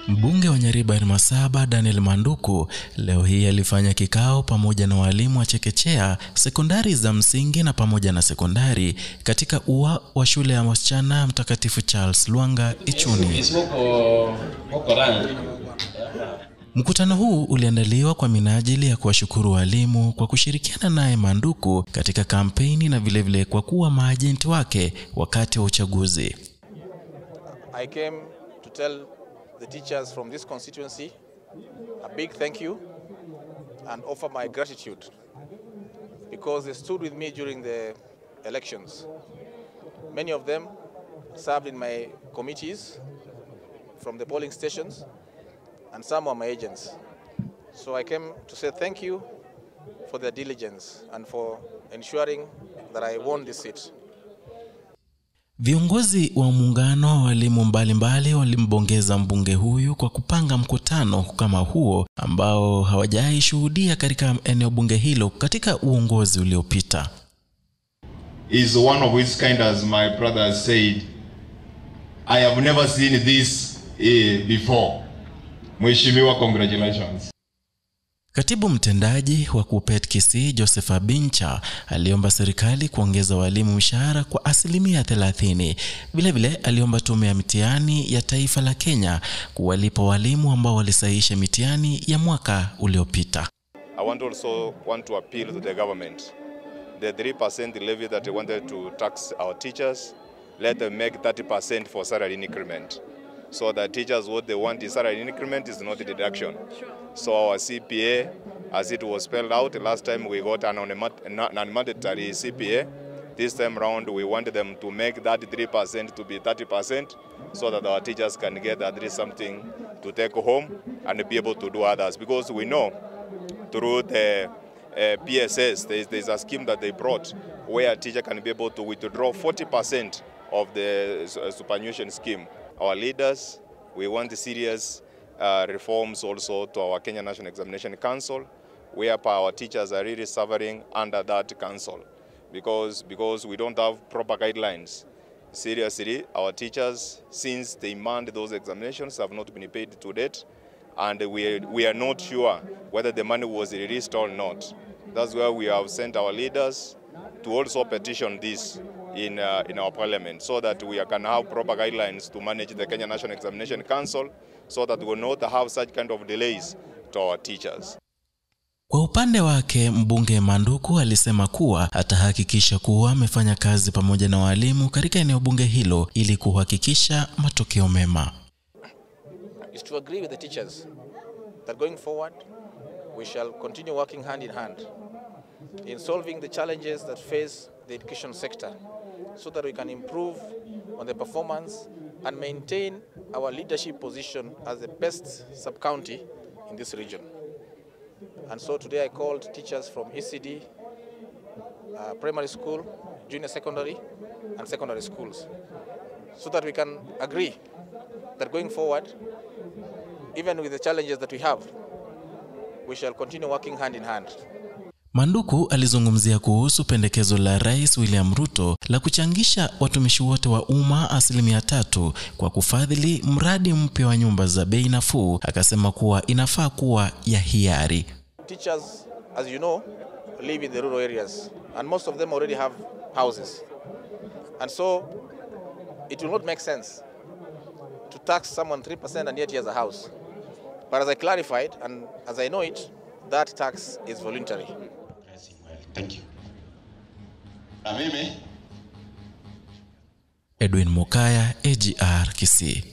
Mbunge wa Nyariba Masaba Daniel Manduku leo hii alifanya kikao pamoja na walimu wa chekechea, sekondari za msingi na pamoja na sekondari katika ua wa shule ya wasichana Mtakatifu Charles Lwanga Ichuni. Mkutano huu uliandaliwa kwa minajili ya kuwashukuru walimu kwa kushirikiana naye Manduku katika kampeni na vile kwa kuwa maajenti wake wakati wa uchaguzi. I came to tell the teachers from this constituency a big thank you and offer my gratitude because they stood with me during the elections. Many of them served in my committees from the polling stations, and some were my agents. So I came to say thank you for their diligence and for ensuring that I won this seat. Viongozi wa muungano wa walimu mbalimbali walimbongeza mbunge huyu kwa kupanga mkutano kama huo ambao hawajai shuhudia katika eneo bunge hilo katika uongozi uliopita. Is one of his kind, as my brother said. I have never seen this before. Mheshimiwa, congratulations. Katibu mtendaji wa KUPPET Kisii Joseph Abincha aliomba serikali kuongeza walimu mshahara kwa 30%. Vile aliomba tume ya mitihani ya taifa la Kenya kuwalipa walimu ambao walisahihisha mitihani ya mwaka uliopita. I also want to appeal to the government. The 3% levy that they wanted to tax our teachers, let them make 30% for salary increment. So that teachers, what they want is salary increment, is not a deduction. So our CPA, as it was spelled out, last time we got an non-mandatory CPA. This time around we want them to make that 3% to be 30% so that our teachers can get at least something to take home and be able to do others. Because we know through the PSS, there's a scheme that they brought where a teacher can be able to withdraw 40% of the superannuation scheme. Our leaders, we want serious reforms also to our Kenya National Examination Council, whereby our teachers are really suffering under that council because we don't have proper guidelines. Seriously, our teachers, since they manned those examinations, have not been paid to date, and we are not sure whether the money was released or not. That's why we have sent our leaders to also petition this in our parliament so that we can have proper guidelines to manage the Kenya National Examination Council so that we will not have such kind of delays to our teachers. Kwa upande wake mbunge Manduku alisema kuwa atahakikisha kuwa amefanya kazi pamoja na walimu katika eneo bunge hilo ili kuhakikisha matokeo mema. Is to agree with the teachers that going forward we shall continue working hand in hand in solving the challenges that face the education sector so that we can improve on the performance and maintain our leadership position as the best sub-county in this region. And so today I called teachers from ECD, primary school, junior secondary and secondary schools so that we can agree that going forward, even with the challenges that we have, we shall continue working hand in hand. Manduku alizungumzia kuhusu pendekezo la Rais William Ruto la kuchangisha watumishi wote wa umma 3% kwa kufadhili mradi mpya wa nyumba za bei nafuu. Akasema kuwa inafaa kuwa ya hiari. Teachers, as you know, live in the rural areas and most of them already have houses. And so it will not make sense to tax someone 3% and yet he has a house. But as I clarified and as I know it, that tax is voluntary. Thank you. Edwin Mokaya, Agr Kisii.